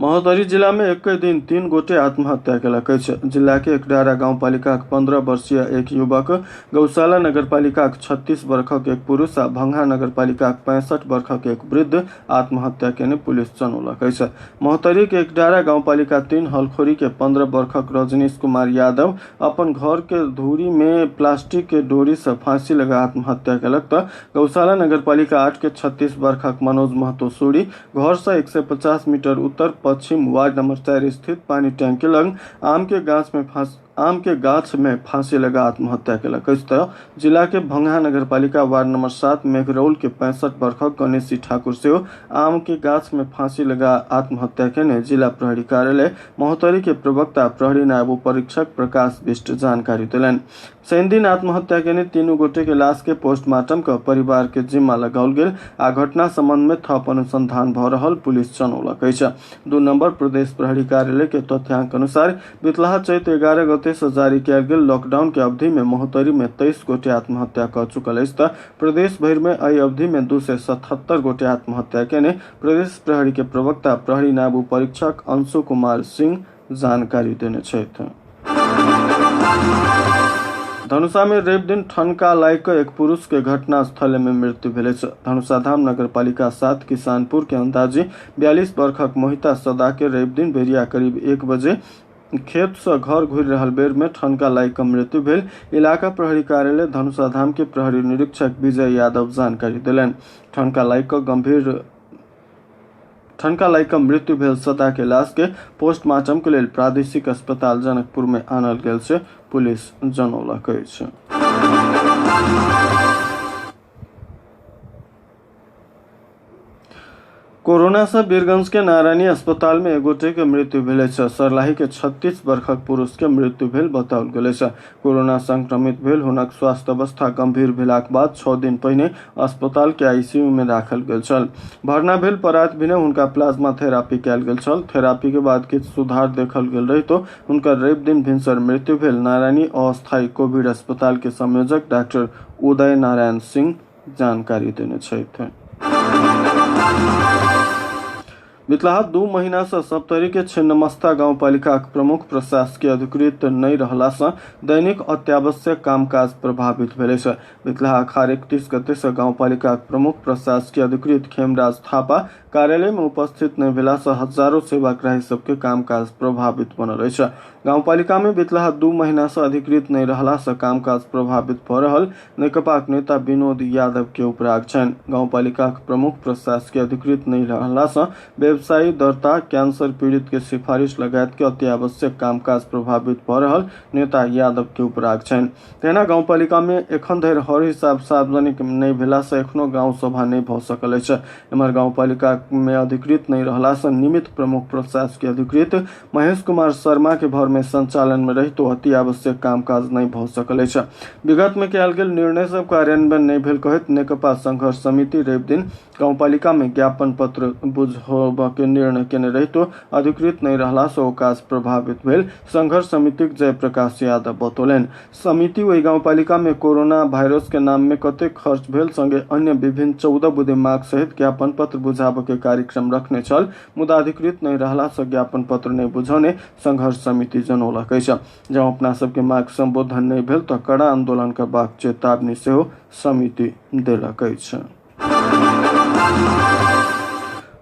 महोदरी जिला में एक दिन 3 गोटे आत्महत्या केलक अछि। जिला के एकडारा गांव पालिका 15 वर्षीय एक युवक, गौशाला नगर पालिका 36 वर्षक एक पुरुष आ भंगा नगर पालिका 65 वर्षक एक वृद्ध आत्महत्या केने पुलिस जनौलक अछि। महोदरी के एकडारा गांव पालिका 3 हलखोरी के 15 वर्षक रजनीश कुमार यादव अपन घर के धूरी में प्लास्टिक के डोरी से फांसी लगा आत्महत्या केलक तऽ गौशाला नगर पालिका 8 के 36 वर्षक मनोज महतो सूरी घर से 150 मीटर उत्तर पश्चिम वार्ड नंबर 4 स्थित पानी टैंकी लग आम के गाछ में फांसी लगा आत्महत्या केलक अछि तऽ जिला के भंगा नगर पालिका वार्ड नंबर 7 मेघरौल के 65 वर्षक गणेशी ठाकुर सेहो आम के गाछ में फांसी लगा आत्महत्या केने जिला प्रहरी कार्यालय महोत्तरी के प्रवक्ता प्रहरी नायब परीक्षक प्रकाश बिष्ट जानकारी दिलन। शनि दिन आत्महत्या के तीनों गोटे के लाश के पोस्टमार्टम का परिवार के जिम्मा लगाओल गेल। आ घटना संबंध में थप अनुसंधान भ रहल पुलिस जनौलक अछि। 2 नंबर प्रदेश प्रहरी कार्यालय के तथ्यांक अनुसार बितलाहा चैत 11 गते से जारी किया गेल लॉकडाउन के अवधि में महोत्तरी में 23 गोटे आत्महत्या कर चुकल अछि। त प्रदेश भर में एहि अवधि में 277 गोटे आत्महत्या केने प्रदेश प्रहरी के प्रवक्ता प्रहरी नायब परीक्षक अंशु कुमार सिंह जानकारी देने छथि। धनुषा में रवि दिन ठनका लायक एक पुरुष के घटना स्थल में मृत्यु भेल। धनुषा धाम नगर पालिका 7 किसानपुर के अंदाजी 42 वर्षक मोहिता सदा के रवि दिन बेरिया करीब 1 बजे खेत से घर घुरि रहल बेर में ठनका लायक मृत्यु भेल। इलाका प्रहरी कार्यालय धनुषा धाम के प्रहरी निरीक्षक विजय यादव जानकारी दिलनि। ठनका लायक मृत्यु भेल सदा के लाश के पोस्टमार्टम के लेल प्रादेशिक अस्पताल जनकपुर में आनल गेल से पुलिस जनौलक अछि। कोरोना से बीरगंज के नारायणी अस्पताल में एगोटे के मृत्यु भेल। सरलाही के 36 वर्षक पुरुष के मृत्यु भेल बताओल गेल। कोरोना संक्रमित भेल हुनक स्वास्थ्य अवस्था गंभीर भेलाक बाद 6 दिन पहिने अस्पताल के आईसीयू में राखल गेल छल। भरना भेल परात भी हुनका प्लाज्मा थेरापी कयल गेल छल। थेरापी के बाद किछु सुधार देखल गेल रही तो हुनकर रवि दिन भिनसर मृत्यु भेल। नारायणी अस्थायी कोविड अस्पताल के संयोजक डॉक्टर उदय नारायण सिंह जानकारी देने छथि। बितलाहा 2 महीना से सप्तरी के छिन्नमस्ता गाँव पालिका प्रमुख प्रशासकीय अधिकृत नहीं रहला से दैनिक अत्यावश्यक कामकाज प्रभावित भेल। बितलाहा 31 गते से गाँव पालिका प्रमुख प्रशासकीय अधिकृत खेमराज थापा कार्यालय में उपस्थित नहीं भेला से हजारों सेवाग्राही सबके कामकाज प्रभावित बनल अछि। गाँव पालिका में बितलाहा 2 महीना से अधिकृत नहीं रहला से कामकाज प्रभावित भ रहल नेकपा नेता विनोद यादव के उपराग छनि। गाँव पालिका प्रमुख प्रशासकीय अधिकृत नहीं रहला से व्यवसायी दर्ता कैंसर पीड़ित के सिफारिश लगायत के अत्यावश्यक कामकाज प्रभावित भ रहल नेता यादव के उपराग छनि। तेना गाँव पालिका में एखन धरि हर हिसाब सार्वजनिक नहीं भेला से एखनो गाँव सभा नहीं भ सकल अछि। एम्हर गाँव पालिका में अधिकृत नहीं रहला से निमित्त प्रमुख प्रशासकीय अधिकृत महेश कुमार शर्मा के भर में संचालन में रही तो अति आवश्यक कामकाज नहीं भ सकल अछि। विगत में कयल गेल निर्णय सब कार्यान्वयन नहीं भेल कहैत नेकपा संघर्ष समिति रवि दिन गाँव पालिका में ज्ञापन पत्र बुझब के निर्णय केने रही तो अधिकृत नहीं रहला से काज प्रभावित भेल। संघर्ष समिति जयप्रकाश यादव बतौलन। समिति वही गाँव पालिका में कोरोना वायरस के नाम में कते खर्च भेल संगे अन्य विभिन्न 14 बुद्धि मांग सहित ज्ञापन पत्र बुझाब के कार्यक्रम रखने छल। मुदा अधिकृत नहीं रहला से ज्ञापन पत्र नहीं बुझौने संघर्ष समिति जनौलक अछि। जब अपना सबके मांग संबोधन नहीं भेल तो कड़ा आंदोलन करबाक चेतावनी सेहो समिति देलक अछि।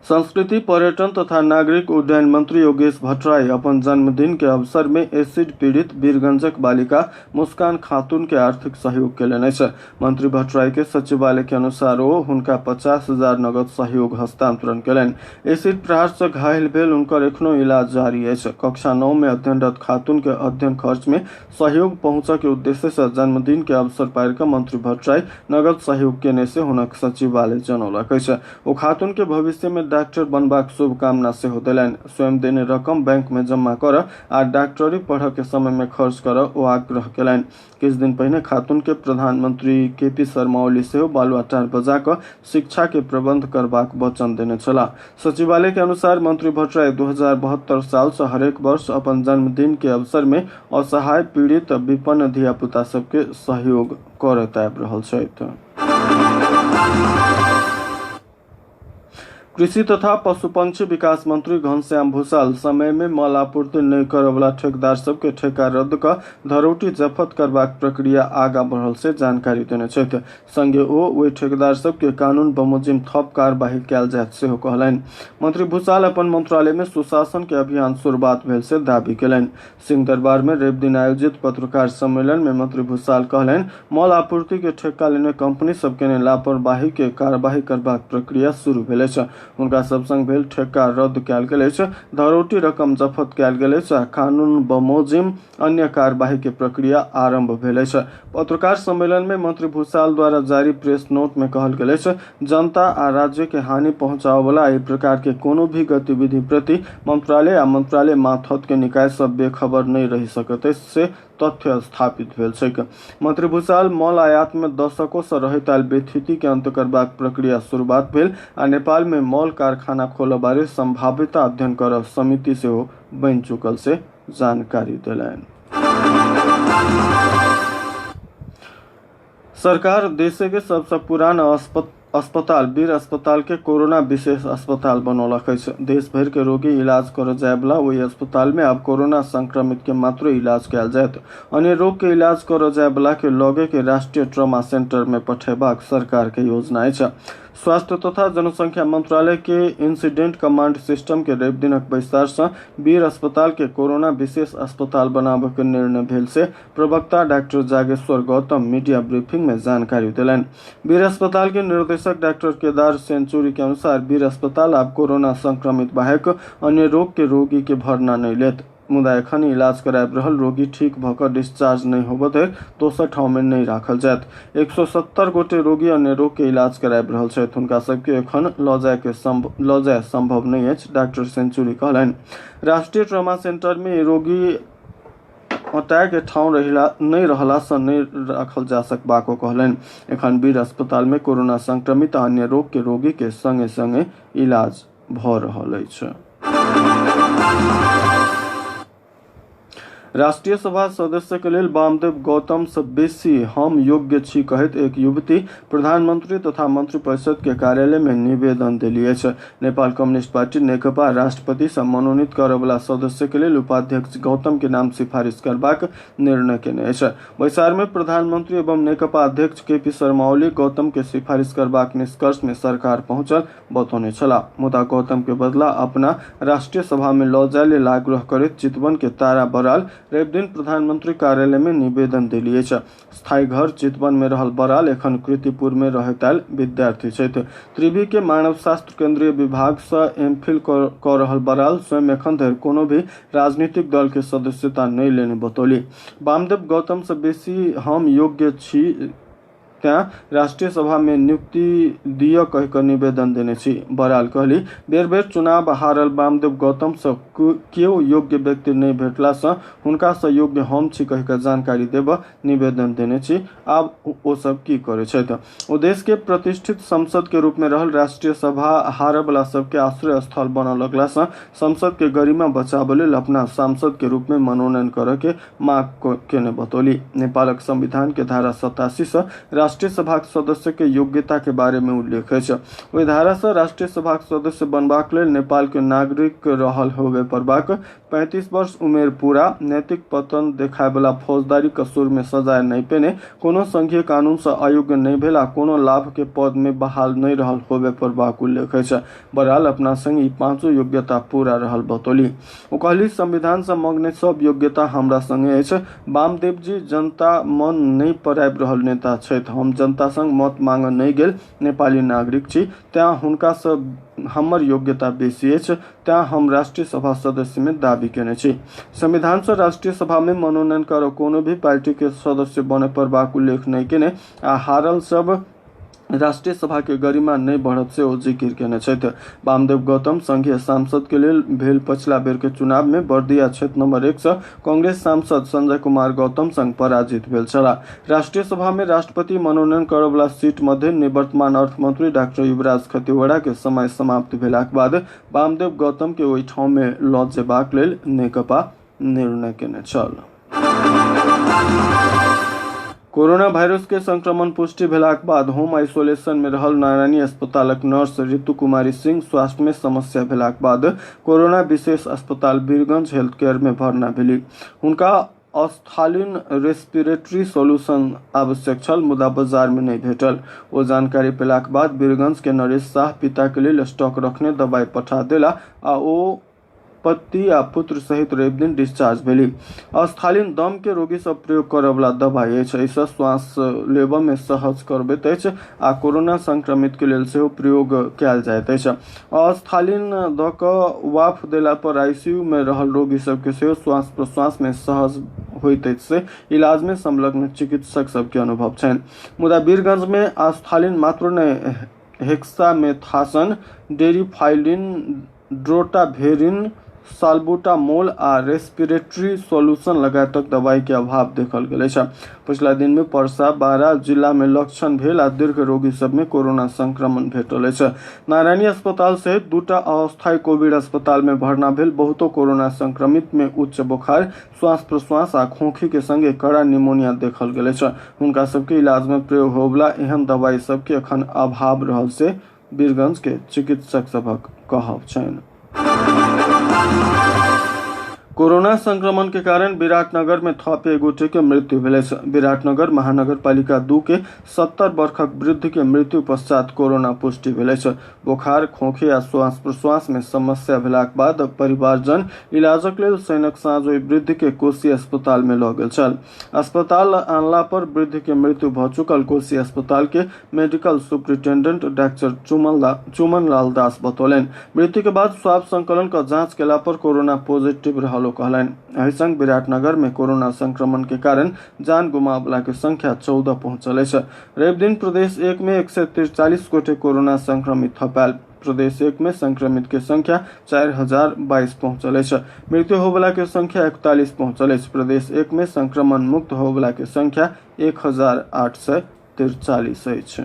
संस्कृति पर्यटन तथा नागरिक उड्डयन मंत्री योगेश भट्टराई अपन जन्मदिन के अवसर में एसिड पीड़ित वीरगंजक बालिका मुस्कान खातून के आर्थिक सहयोग केलनि अछि। मंत्री भट्टराई के सचिवालय के अनुसार ओ हुनका 50,000 नगद सहयोग हस्तांतरण केलनि। एसिड प्रहार से घायल भेल हुनकर एखनो इलाज जारी अछि। कक्षा 9 में अध्ययनरत खातून के अध्ययन खर्च में सहयोग पहुंचा के उद्देश्य से जन्मदिन के अवसर पार कर मंत्री भट्टराई नगद सहयोग केने से हुनक सचिवालय जनौलक अछि। ओ खातून के भविष्य में डॉक्टर बनबाक शुभकामना से देलनि। स्वयं देने रकम बैंक में जमा कर आ डॉक्टरी पढ़ के समय में खर्च कर ओ आग्रह केलनि। किछु दिन पहिने खातून के प्रधानमंत्री केपी शर्मा ओली से बालुआटार बजा कर शिक्षा के प्रबंध करबाक वचन देने छला। सचिवालय के अनुसार मंत्री भट्टराई 2072 साल से हरेक वर्ष अपन जन्मदिन के अवसर में असहाय पीड़ित विपन्न धिया पुता सबके सहयोग करैत आबि रहल छथि। कृषि तथा पशुपक्षी विकास मंत्री घनश्याम भूषाल समय में मल आपूर्ति नहीं करे वाला ठेकेदार सबके ठेका रद्द कर धरोटी जब्त करबाक प्रक्रिया आगा बढ़ल से जानकारी देने छथि। संगे ओ ओहि ठेकेदार सबके कानून बमोजिम थप कार्यवाही कयल जायत सेहो कहलनि। मंत्री भूषाल अपन मंत्रालय में सुशासन के अभियान शुरुआत भेल से दावी केलनि। सिंह दरबार में रवि दिन आयोजित पत्रकार सम्मेलन में मंत्री भूषाल कहलनि मल आपूर्ति के ठेका लेने कंपनी सबके लापरवाही के कार्यवाही करबाक प्रक्रिया शुरू भेल अछि। उनका सब संग भेल ठेका रद्द कयल गेल अछि, धरोटी रकम जब्त कयल गेल अछि, कानून बमोजिम अन्य कार्यवाही के प्रक्रिया आरंभ भेल अछि। पत्रकार सम्मेलन में मंत्री भूषाल द्वारा जारी प्रेस नोट में कहल गेल अछि जनता आ राज्य के हानि पहुंचावे वाला एहि प्रकार के कोनो भी गतिविधि प्रति मंत्रालय आ मंत्रालय माथत के निकाय सब बेखबर नहीं रही सकते से तथ्य स्थापित भेल छैक। मंत्री भूषाल मल आयात में दशकों से रहैत आयल बेथिति के अंत करबाक प्रक्रिया शुरुआत भेल आ नेपाल में मल कारखाना खोलऽ बारे संभाव्यता अध्ययन करऽ समिति सेहो बनि चुकल से जानकारी देलनि। सरकार देश के सबसे पुराना अस्पताल वीर अस्पताल के कोरोना विशेष अस्पताल बनौलक अछि। देश भर के रोगी इलाज कर जाय वाला वही अस्पताल में अब कोरोना संक्रमित के मात्र इलाज कयल जायत। अन्य रोग के इलाज कर जाय वाला के लगे के राष्ट्रीय ट्रॉमा सेंटर में पठेबाक सरकार के योजना अछि। स्वास्थ्य तथा जनसंख्या मंत्रालय के इंसिडेंट कमांड सिस्टम के रवि दिनक बैसार से वीर अस्पताल के कोरोना विशेष अस्पताल बनाबे के निर्णय भेल से प्रवक्ता doctor Jageshwar Gautam media briefing में जानकारी दिलनि। वीर अस्पताल के निर्देशक डॉक्टर केदार सेंचुरी के अनुसार वीर अस्पताल अब कोरोना संक्रमित बाहेक अन्य रोग के रोगी के भरना नहीं लेत। मुदा एखन इलाज कराब रहल रोगी ठीक भकर डिस्चार्ज नहीं होबे धरि दोसर ठाव में नहीं राखल जायत। 170 गोटे रोगी अन्य रोग के इलाज कराब रहल छथि, हुनका सबके एखन लऽ जाय संभव नहीं अछि। डॉक्टर सेंचुरी कहलनि राष्ट्रीय ट्रॉमा सेंटर में रोगी हटाए के ठाव नहीं रहला से नहीं रखल जा सकबाको कहलनि। एखन वीर अस्पताल में कोरोना संक्रमित आ अन्य रोग के रोगी के संगे संगे इलाज भ रहल अछि। राष्ट्रीय सभा सदस्य के लेल वामदेव गौतम से बेसी हम योग्य छी कहैत एक युवती प्रधानमंत्री तथा मंत्रिपरिषद के कार्यालय में निवेदन देली अछि। नेपाल कम्युनिस्ट पार्टी नेकपा राष्ट्रपति से मनोनीत करय वाला सदस्य के लेल उपाध्यक्ष गौतम के नाम सिफारिश करबाक निर्णय केने अछि। बैसार में प्रधानमंत्री एवं नेकपा अध्यक्ष केपी शर्मा ओली गौतम के सिफारिश करबाक निष्कर्ष में सरकार पहुंचल बतौने छला। मुदा गौतम के बदला अपना राष्ट्रीय सभा में लऽ जाय लेल आग्रह करैत चितवन के तारा बराल रवि दिन प्रधानमंत्री कार्यालय में निवेदन दिलिए। स्थायी घर चितवन में रहल बराल एखन कृतिपुर में रहैत आयल विद्यार्थी छथि। त्रिवी के मानव शास्त्र केंद्रीय विभाग से एमफिल कर रहल बराल स्वयं एखन धरि कोनो भी राजनीतिक दल के सदस्यता नहीं लेने बतौली। वामदेव गौतम से बेसी हम योग्य छी त्यहाँ राष्ट्रीय सभा में नियुक्ति दिय कह कर निवेदन देने छी। बराल कहली बेर बेर चुनाव हारल वामदेव गौतम से केओ योग्य व्यक्ति नहीं भेटला से हुनका से योग्य हम छी कह कर जानकारी देब निवेदन देने छी। आब ओ सब की करे छथि। ओ देश के प्रतिष्ठित संसद के रूप में रहल राष्ट्रीय सभा हारय वाला सबके आश्रय स्थल बनऽ लगला से संसद के गरिमा बचाबे लेल अपना सांसद के रूप में मनोनयन करे के मांग केने बतौली। नेपालक संविधान के धारा 87 से राष्ट्रीय सभा सदस्य के योग्यता के बारे में उल्लेख है। ओहि धारा से राष्ट्रीय सभा सदस्य बनबाक लेल नेपाल के नागरिक रहल होबे परबाक 35 वर्ष उमेर पूरा नैतिक पतन देखाय वाला फौजदारी कसूर में सजाए नहीं पेने कोनो संघीय कानून से अयोग्य नहीं भेला कोनो लाभ के पद में बहाल नहीं रहल होबे परबाक उल्लेख है। बराल अपना संग ई पांचों योग्यता पूरा रहल बतौली। ओ कहली संविधान से मग्ने सब योग्यता हमरा संगे अछि। वामदेव जी जनता मन नहीं पराब रहल नेता छथि। हम जनता संग मत मांग नहीं गेल नेपाली नागरिक छी त्यहाँ हुनका सब हमर योग्यता बेसी अछि त्यहाँ हम राष्ट्रीय सभा सदस्य में दावी केने छी। संविधान से राष्ट्रीय सभा में मनोनयन कर कोनो भी पार्टी के सदस्य बने परबाक उल्लेख नहीं केने आ हारल सब राष्ट्रीय सभा के गरिमा नहीं बढ़त से ओ जिक्र केने छथि। वामदेव गौतम संघीय सांसद के लेल भेल पछिला बेर के चुनाव में बर्दिया क्षेत्र नंबर 1 से कांग्रेस सांसद संजय कुमार गौतम संग पराजित भेल छला। राष्ट्रीय सभा में राष्ट्रपति मनोनयन करय वाला सीट मध्य निवर्तमान अर्थमंत्री डॉक्टर युवराज खतिवड़ा के समय समाप्त भेलाक बाद वामदेव गौतम के ओहि ठाव में लऽ जेबाक लेल नेकपा निर्णय केने छल। कोरोना वायरस के संक्रमण पुष्टि भेलाक बाद होम आइसोलेशन में रहल नारायणी अस्पतालक नर्स ऋतु कुमारी सिंह स्वास्थ्य में समस्या भेलाक बाद कोरोना विशेष अस्पताल वीरगंज हेल्थ केयर में भर्ना भेली। हुनका अस्थालीन रेस्पिरेटरी सोल्यूशन आवश्यक छल मुदा बाजार में नहीं भेटल। ओ जानकारी पेलाक बाद वीरगंज के नरेश शाह पिता के लिए स्टॉक रखने दवाई पठा देला आ ओ पति आ पुत्र सहित रवि दिन डिस्चार्ज भेली। अस्थालीन दम के रोगी सब प्रयोग करय वाला दवाई अछि। एहिसँ श्वास लेबऽ में सहज करबैत अछि आ कोरोना संक्रमित के लेल सेहो प्रयोग कयल जाइत अछि। अस्थालीन दऽ कऽ वाफ देला पर आईसीयू में रहल रोगी सबके सेहो श्वास प्रश्वास में सहज होइत अछि से इलाज में संलग्न चिकित्सक सबके अनुभव छनि। मुदा वीरगंज में अस्थालीन मात्र नहि हेक्सामेथासन, डेरिफाइलिन, ड्रोटाभेरिन, साल्बुटामोल आ रेस्पिरेटरी सोल्यूशन लगायतक दवाई के अभाव देखल गेल छै। पिछला दिन में परसा, बारा जिला में लक्षण भेल आ दीर्घ रोगी सब में कोरोना संक्रमण भेटल छै। नारायणी अस्पताल सहित दूटा अस्थायी कोविड अस्पताल में भर्ना भेल बहुतो कोरोना संक्रमित में उच्च बुखार, श्वास प्रश्वास आ खोखी के संगे कड़ा निमोनिया देखल गेल छै। हुनका सबके इलाज में प्रयोग होबला एहन दवाई सबके अखन अभाव रहल से वीरगंज के चिकित्सक सबक कहब छनि। कोरोना संक्रमण के कारण विराटनगर में थप एक गोटे के मृत्यु भेल। विराटनगर महानगर पालिका 2 के 70 वर्षक वृद्ध के मृत्यु पश्चात कोरोना पुष्टि भेल। बुखार, खोखी आ श्वास प्रश्वास में समस्या भेलाक बाद परिवारजन इलाजक लेल शनिक साँझ ओहि वृद्ध के कोशी अस्पताल में लऽ गेल छल। अस्पताल आनला पर वृद्ध के मृत्यु भऽ चुकल कोशी अस्पताल के medical superintendent doctor चुमन Lal Das बतौलनि। मृत्यु के बाद स्वाब संकलन का जांच केला पर कोरोना पॉजिटिव रहल कहलनि। एहि संग विराटनगर में कोरोना संक्रमण के कारण जान गुमावला के संख्या 14 पहुंचल छै। रवि दिन प्रदेश 1 में 143 गोटे कोरोना संक्रमित पायल। प्रदेश 1 में संक्रमित के संख्या 4022 पहुंचल छै। मृत्यु होबला के संख्या 41 पहुंचल छै। प्रदेश 1 में संक्रमण मुक्त होबला के संख्या 1843 अछि।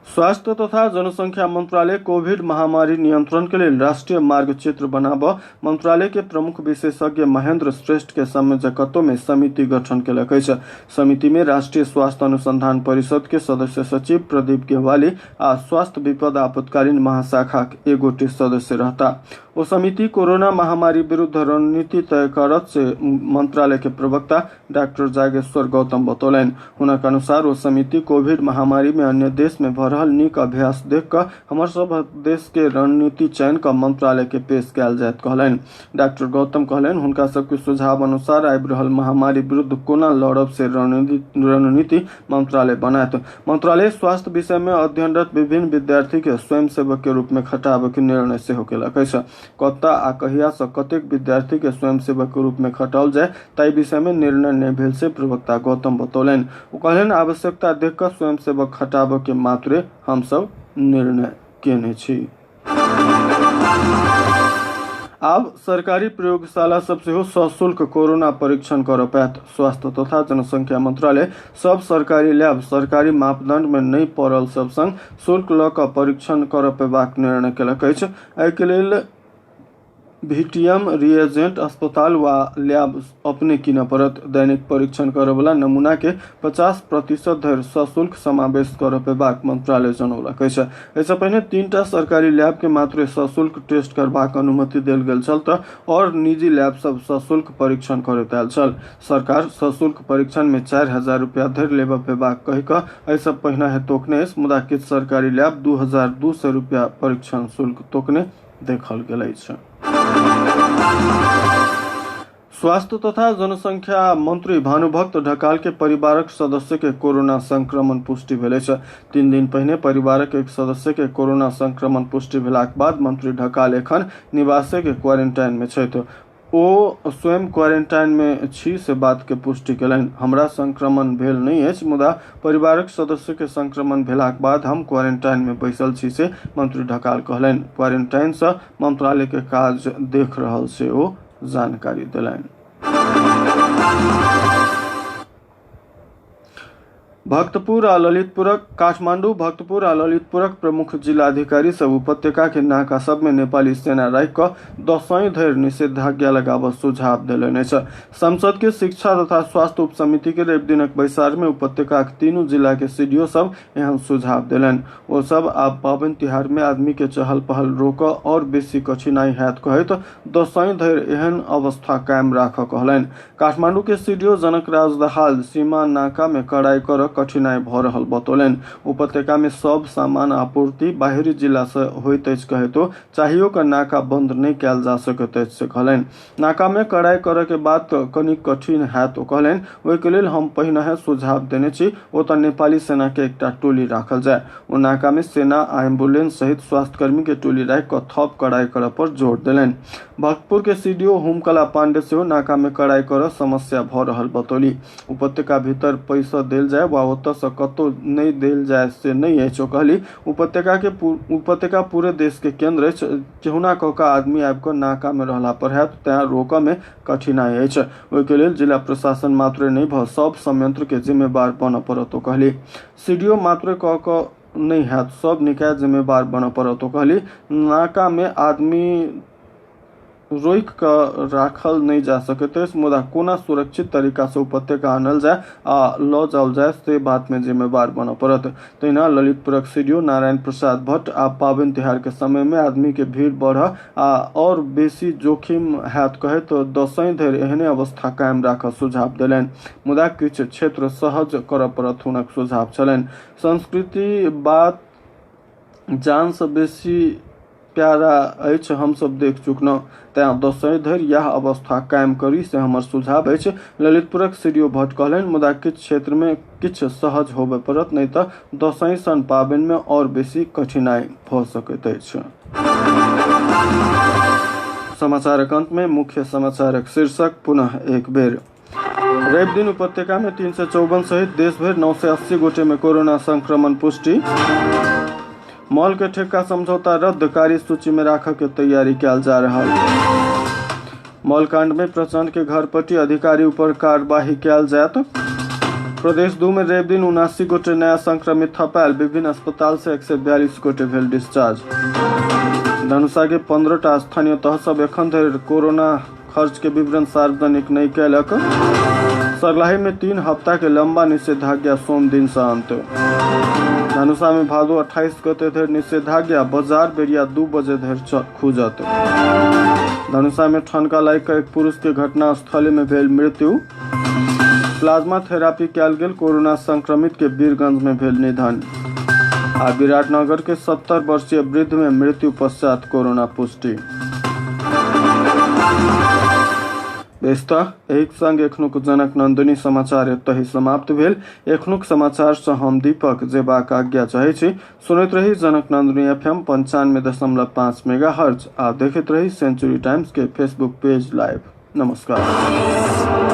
स्वास्थ्य तथा जनसंख्या मंत्रालय कोविड महामारी नियंत्रण के लिए राष्ट्रीय मार्गचित्र बनाबऽ मंत्रालय के प्रमुख विशेषज्ञ महेंद्र श्रेष्ठ के संयोजकत्व में समिति गठन केलक अछि। समिति में राष्ट्रीय स्वास्थ्य अनुसंधान परिषद के सदस्य सचिव प्रदीप गेवाली आ स्वास्थ्य विपद आपातकालीन महाशाखा के एक गोटे सदस्य रहता। वो समिति कोरोना महामारी विरुद्ध रणनीति तय करत से मंत्रालय के प्रवक्ता डॉक्टर जागेश्वर गौतम बतौलनि। हुनक अनुसार वो समिति कोविड महामारी में अन्य देश में भऽ रहल नीक अभ्यास देख कर हमर सब देश के रणनीति चयन का मंत्रालय के पेश कयल जायत कहलनि। डॉक्टर गौतम कहलनि हुनका सबके सुझाव अनुसार आबि रहल महामारी विरुद्ध कोना लड़ब से रणनीति मंत्रालय बनायत। मंत्रालय स्वास्थ्य विषय में अध्ययनरत विभिन्न विद्यार्थी के स्वयंसेवक के रूप में खटाबे के निर्णय सेहो केलक अछि। कत्ता आ कहिया से कतेक विद्यार्थी के स्वयंसेवक के रूप में खटाओल जाए ताहि विषय में निर्णय नहीं भेल से प्रवक्ता गौतम बतौलनि। वो कहलनि आवश्यकता देखकर स्वयंसेवक खटाबे के मात्रे हम सब निर्णय केने छी। अब सरकारी प्रयोगशाला सब सेहो सशुल्क कोरोना परीक्षण कर पायत। स्वास्थ्य तथा जनसंख्या मंत्रालय सब सरकारी लैब सरकारी मापदंड में नहीं पड़ल सब संग शुल्क लऽ कऽ परीक्षण कर पेबाक निर्णय केलक अछि। एहि के लेल VTM रिएजेंट अस्पताल वा लैब अपने कीनऽ पड़त। दैनिक परीक्षण करय वाला नमूना के 50% धरि सशुल्क समावेश कर पेबाक मंत्रालय जनौलक अछि। एहिसँ पहिने 3टा सरकारी लैब के मात्र सशुल्क टेस्ट करबाक अनुमति देल गेल छल तऽ और निजी लैब सब सशुल्क परीक्षण करैत आयल छल। सरकार सशुल्क परीक्षण में 4000 रुपया धरि लेबऽ पेबाक कहि कऽ एहिसँ पहिने तोकने अछि, मुदा किछु सरकारी लैब 2200 रुपया परीक्षण शुल्क तोकने देखल गेल अछि। स्वास्थ्य तथा जनसंख्या मंत्री भानुभक्त ढकाल के परिवारक सदस्य के कोरोना संक्रमण पुष्टि भेल अछि। 3 दिन पहिने परिवारक एक सदस्य के कोरोना संक्रमण पुष्टि भेलाक बाद मंत्री ढकाल एखन निवासी के क्वारंटाइन में छथि। ओ स्वयं क्वारंटाइन में छी से बात के पुष्टि केलनि। हमरा संक्रमण भेल नहीं अछि, मुदा परिवारक सदस्य के संक्रमण भेलाक बाद हम क्वारंटाइन में बैसल छी से मंत्री ढकाल कहलनि। क्वारंटाइन से मंत्रालय के काज देख रहल से ओ जानकारी देलनि। भक्तपुर आ ललितपुरक काठमांडू, भक्तपुर आ ललितपुरक प्रमुख जिलाधिकारी सब उपत्यका के नाका सब में नेपाली सेना राखि कऽ दशईं धरि निषेधाज्ञा लगाबऽ सुझाव देलनि अछि। संसद के शिक्षा तथा स्वास्थ्य उप समिति के रवि दिनक बैसार में उपत्यका के तीनों जिला के सीडीओ सब एहन सुझाव देलनि। ओ सब आब पाबनि तिहार में आदमी के चहल पहल रोकऽ और बेसी कठिनाई हैत कहैत दशईं धरि एहन अवस्था कायम राखऽ कहलनि। काठमांडू के सीडीओ जनक राज दहाल सीमा नाका में कड़ाई कर कठिनाई भऽ रहल बतौलनि। उपत्यका में सब सामान आपूर्ति बाहरी जिला से होइत अछि कहैतो चाहियो के नाका बंद नहीं कयल जा सकैत अछि से कहलनि। नाका में कड़ाई करऽ के बाद कनि कठिन हैत कहलनि। ओहि के लेल हम पहिने सुझाव देने छी ओतऽ नेपाली सेना के एकटा टोली राखल जाय। ओ नाका में सेना एम्बुलेंस सहित स्वास्थ्यकर्मी के टोली राखि कऽ थप कड़ाई करऽ पर जोर देलनि। भक्तपुर के सीडीओ हुमकला पांडे सेहो नाका में कड़ाई करऽ समस्या भऽ रहल बतौली। उपत्यका भीतर पैसा देल जाय वा ओतऽ कतौ नहीं देल जाए से नहीं अछि। ओ कहली उपत्यका पूरे देश के केंद्र अछि। केहुना कऽ कऽ आदमी आबि कऽ नाका में रहला पर हैत तें रोकऽ में कठिनाई अछि। ओहिके लेल जिला प्रशासन मात्र नहीं भऽ सब संयंत्र के जिम्मेवार बनऽ पड़त। ओ कहली सीडीओ मात्र कऽ कऽ नहीं हैत, सब निकाय जिम्मेवार बनऽ पड़त। ओ कहली नाका में आदमी रोक कऽ राखल नहीं जा सकैत अछि, मुदा कोना सुरक्षित तरीका से उपत्यका आनल जाय आ लऽ जाओल जाय से बात में जिम्मेवार बनऽ पड़त। तहिना ललितपुरक सीडीओ नारायण प्रसाद भट्ट आ पाबनि तिहार के समय में आदमी के भीड़ बढ़ऽ आ और बेसी जोखिम हैत कहैत दसवीं धरि एहने अवस्था कायम राखऽ सुझाव देलनि, मुदा किछु क्षेत्र सहज करऽ पड़त हुनक सुझाव छलनि। संस्कृति बात जान से बेसी प्यारा अछि, हम सब देख चुकलहुँ, तें दसवीं धरि यह अवस्था कायम करी से हमर सुझाव अछि। ललितपुरक सीडीओ भट्ट कहलनि मुदा किछु क्षेत्र में किछु सहज होबय पड़त, नहीं तऽ दसवीं सन पाबनि में और बेसी कठिनाई भऽ सकैत अछि। समाचारक अंत में मुख्य समाचारक शीर्षक पुनः एक बेर। रवि दिन उपत्यका में 354 सहित देश भर 980 गोटे में कोरोना संक्रमण पुष्टि। मॉल के ठेका समझौता रद्द, कार्य सूची में राखऽ के तैयारी कैल जा रहा। मॉल कांड में प्रचंड के घर पट्टी अधिकारी ऊपर कार्यवाही कैल जायत। प्रदेश 2 में रवि दिन 79 गोटे नया संक्रमित थपायल, विभिन्न अस्पताल से 142 गोटे भेल डिस्चार्ज। धनुषा के 15टा स्थानीय तह सब एखन धरि कोरोना खर्च के विवरण सार्वजनिक नहीं कैलक। सरलाही में 3 हफ्ता के लंबा निषेधाज्ञा सोम दिन से अंत। धनुषा में भादो 28 गते धरि निषेधाज्ञा, बाजार बेरिया 2 बजे धरि खुजत। धनुषा में ठनका लागि कऽ एक पुरुष के घटना स्थल में भेल मृत्यु। प्लाज्मा थेरापी कैल गेल कोरोना संक्रमित के वीरगंज में भेल निधन। आ विराटनगर के 70 वर्षीय वृद्ध में मृत्यु पश्चात कोरोना पुष्टि। बेस्ता एक संग एखनुक जनक नंदिनी समाचार एतहि समाप्त भेल। एखनुक समाचार से हम दीपक जेबाक आज्ञा चाहै छी। सुनैत रही जनक नंदिनी FM 95.5 मेगाहर्ट्ज आ देखैत रही सेंचुरी टाइम्स के फेसबुक पेज लाइव। नमस्कार।